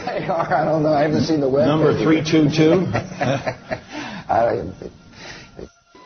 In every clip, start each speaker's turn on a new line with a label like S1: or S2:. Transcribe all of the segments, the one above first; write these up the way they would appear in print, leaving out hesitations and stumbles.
S1: They are. I don't know. I haven't seen the web.
S2: Number 322.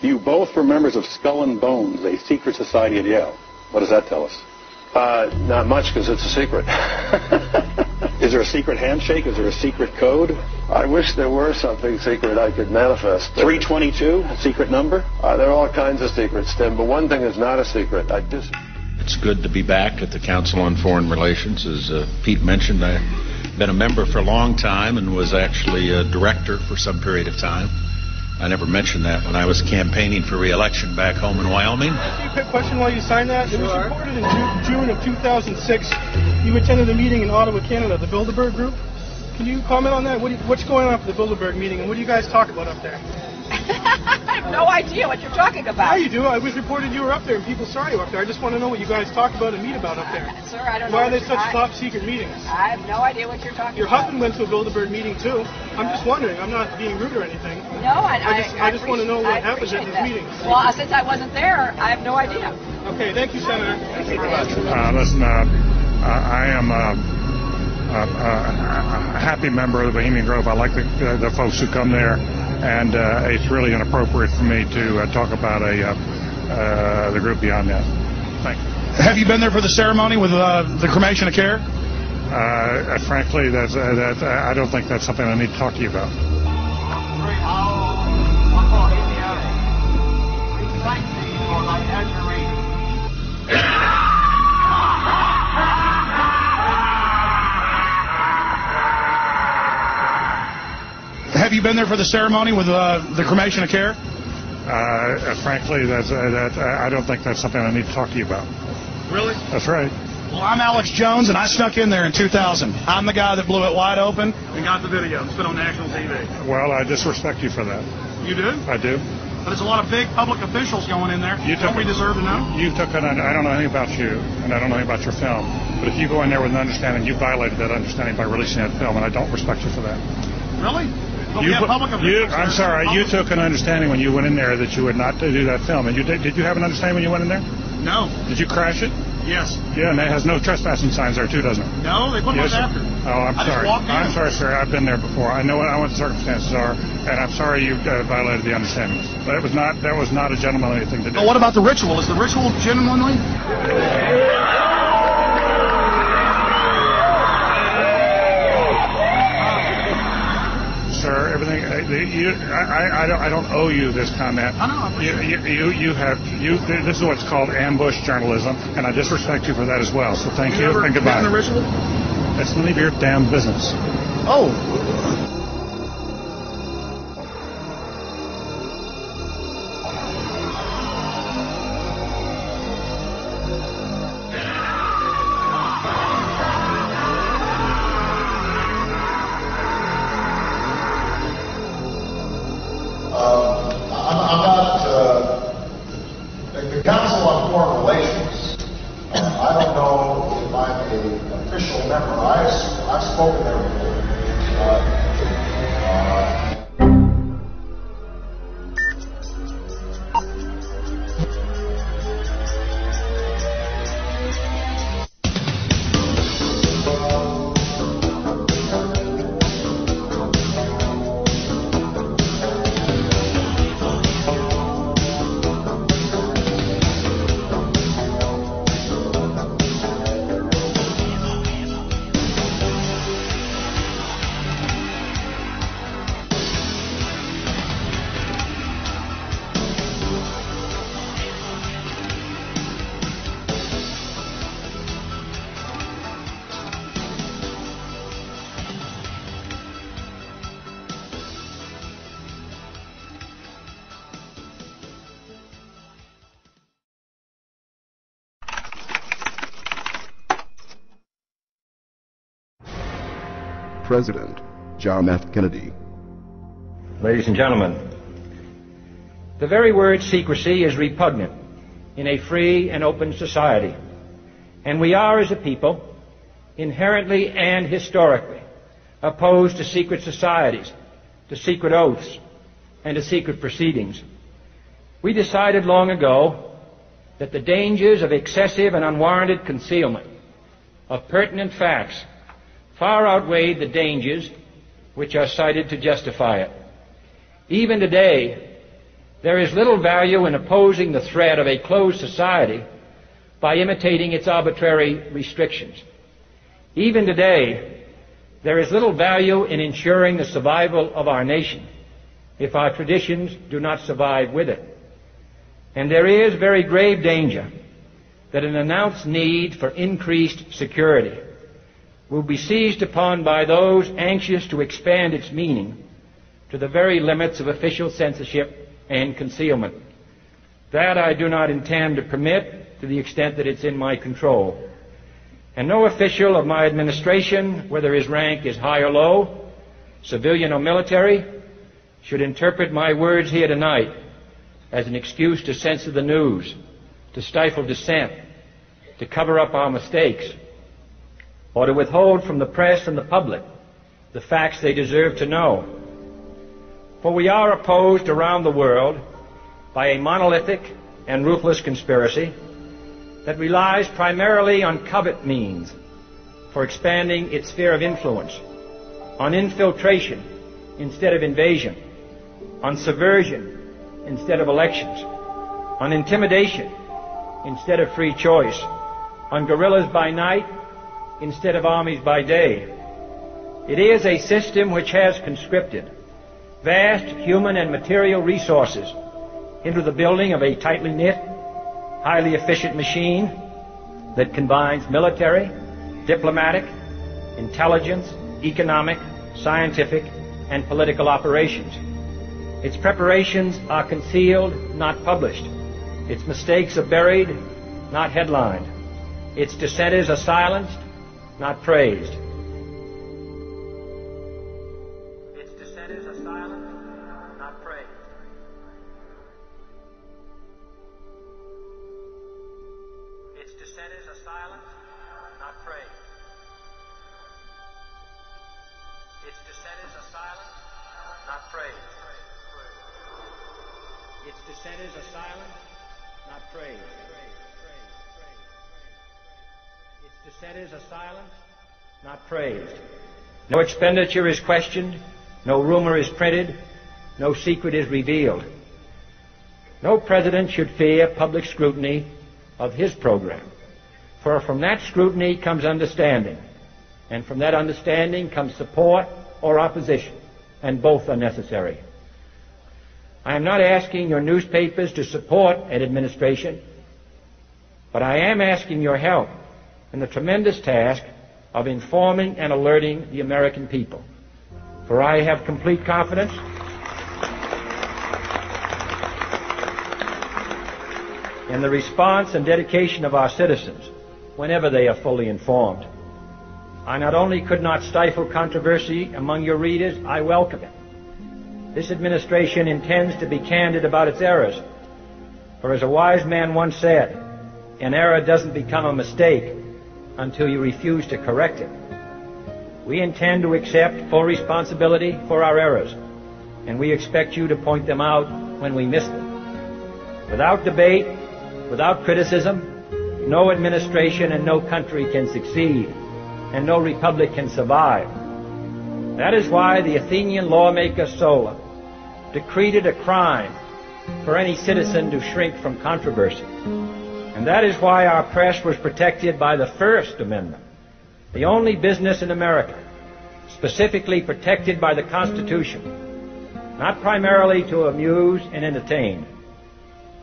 S3: You both were members of Skull and Bones, a secret society at Yale. What does that tell us?
S4: Not much, because it's a secret.
S3: Is there a secret handshake? Is there a secret code?
S4: I wish there were something secret I could manifest.
S3: 322, a secret number?
S4: There are all kinds of secrets, Tim, but one thing is not a secret.
S2: It's good to be back at the Council on Foreign Relations. As Pete mentioned, I've been a member for a long time and was actually a director for some period of time. I never mentioned that when I was campaigning for re-election back home in Wyoming.
S5: Can you quick question while you signed that? Sure. It was reported in June of 2006 you attended a meeting in Ottawa, Canada, the Bilderberg Group. Can you comment on that? What's going on at the Bilderberg meeting, and what do you guys talk about up there?
S6: I have no idea what you're talking about.
S5: Yeah, you do. It was reported you were up there, and people saw you up there. I just want to know what you guys talk about and meet about up there.
S6: Sir, I don't know.
S5: Why are they such top-secret meetings?
S6: I have no idea what you're talking
S5: Your
S6: about.
S5: husband went to a Bilderberg meeting, too. I'm just wondering. I'm not being rude or anything.
S6: No, I
S5: just want to know what happens at these meetings.
S6: Well, since I wasn't there, I have no idea.
S5: Okay, thank you, Senator.
S6: Thank you very much.
S7: Listen, I am a happy member of the Bohemian Grove. I like the folks who come there, and it's really inappropriate for me to talk about the group beyond that. Thank you.
S8: Have you been there for the ceremony with the cremation of care?
S7: Frankly, I don't think that's something I need to talk to you about.
S8: Have you been there for the ceremony with the cremation of care?
S7: Frankly, I don't think that's something I need to talk to you about.
S8: Really?
S7: That's right.
S8: Well, I'm Alex Jones, and I snuck in there in 2000. I'm the guy that blew it wide open and got the video. It's been on national TV.
S7: Well, I disrespect you for that.
S8: You do?
S7: I do.
S8: But there's a lot of big public officials going in there. Don't we deserve to know?
S7: I don't know anything about you, and I don't know anything about your film. But if you go in there with an understanding, you violated that understanding by releasing that film, and I don't respect you for that.
S8: Really? I'm
S7: sorry. You took an understanding when you went in there that you would not do that film. And did you have an understanding when you went in there?
S8: No.
S7: Did you crash it?
S8: Yes.
S7: Yeah, and it has no trespassing signs there too, doesn't it?
S8: No, they put those after.
S7: Oh, I'm sorry. I'm sorry, sir. I've been there before. I know what the circumstances are, and I'm sorry you violated the understandings. But that was not a gentlemanly thing to do.
S8: But what about the ritual? Is the ritual gentlemanly?
S7: Sir, everything. I don't owe you this comment.
S8: I know.
S7: This is what's called ambush journalism, and I disrespect you for that as well. So thank you and goodbye.
S8: The ritual?
S7: It's none of your damn business.
S8: Oh.
S9: The Council on Foreign Relations, I don't know if I'm an official member. I've spoken there before.
S10: President John F. Kennedy.
S11: Ladies and gentlemen, the very word secrecy is repugnant in a free and open society, and we are, as a people, inherently and historically opposed to secret societies, to secret oaths, and to secret proceedings. We decided long ago that the dangers of excessive and unwarranted concealment of pertinent facts far outweighed the dangers which are cited to justify it. Even today, there is little value in opposing the threat of a closed society by imitating its arbitrary restrictions. Even today, there is little value in ensuring the survival of our nation if our traditions do not survive with it. And there is very grave danger that an announced need for increased security will be seized upon by those anxious to expand its meaning to the very limits of official censorship and concealment. That I do not intend to permit to the extent that it's in my control. And no official of my administration, whether his rank is high or low, civilian or military, should interpret my words here tonight as an excuse to censor the news, to stifle dissent, to cover up our mistakes, or to withhold from the press and the public the facts they deserve to know. For we are opposed around the world by a monolithic and ruthless conspiracy that relies primarily on covert means for expanding its sphere of influence, on infiltration instead of invasion, on subversion instead of elections, on intimidation instead of free choice, on guerrillas by night instead of armies by day. It is a system which has conscripted vast human and material resources into the building of a tightly knit, highly efficient machine that combines military, diplomatic, intelligence, economic, scientific, and political operations. Its preparations are concealed, not published. Its mistakes are buried, not headlined. Its dissenters are silenced, not praised. Its dissenters are silenced, not praised. Its dissenters are silenced, not praised. Its dissenters are silenced, not praised. Its dissenters are silenced, not praised. Its dissenters are silenced, not praised. No expenditure is questioned, no rumor is printed, no secret is revealed. No president should fear public scrutiny of his program, for from that scrutiny comes understanding, and from that understanding comes support or opposition, and both are necessary. I am not asking your newspapers to support an administration, but I am asking your help in the tremendous task of informing and alerting the American people. For I have complete confidence in the response and dedication of our citizens whenever they are fully informed. I not only could not stifle controversy among your readers, I welcome it. This administration intends to be candid about its errors. For as a wise man once said, an error doesn't become a mistake until you refuse to correct it. We intend to accept full responsibility for our errors, and we expect you to point them out when we miss them. Without debate, without criticism, no administration and no country can succeed, and no republic can survive. That is why the Athenian lawmaker Solon decreed it a crime for any citizen to shrink from controversy. And that is why our press was protected by the First Amendment, the only business in America specifically protected by the Constitution, not primarily to amuse and entertain,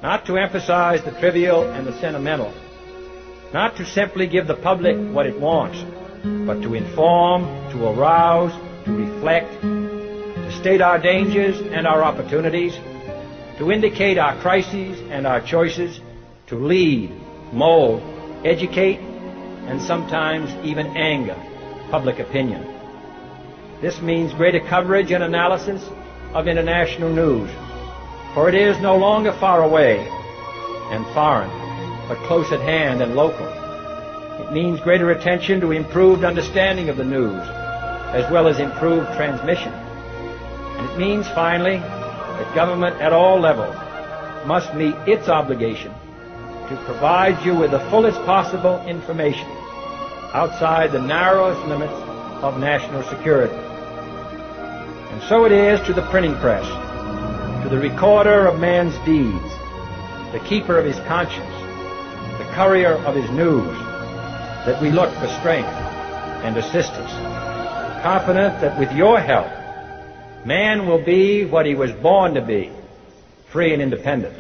S11: not to emphasize the trivial and the sentimental, not to simply give the public what it wants, but to inform, to arouse, to reflect, to state our dangers and our opportunities, to indicate our crises and our choices, to lead, mold, educate, and sometimes even anger public opinion. This means greater coverage and analysis of international news, for it is no longer far away and foreign, but close at hand and local. It means greater attention to improved understanding of the news, as well as improved transmission. And it means, finally, that government at all levels must meet its obligation to provide you with the fullest possible information outside the narrowest limits of national security. And so it is to the printing press, to the recorder of man's deeds, the keeper of his conscience, the courier of his news, that we look for strength and assistance, confident that with your help, man will be what he was born to be, free and independent.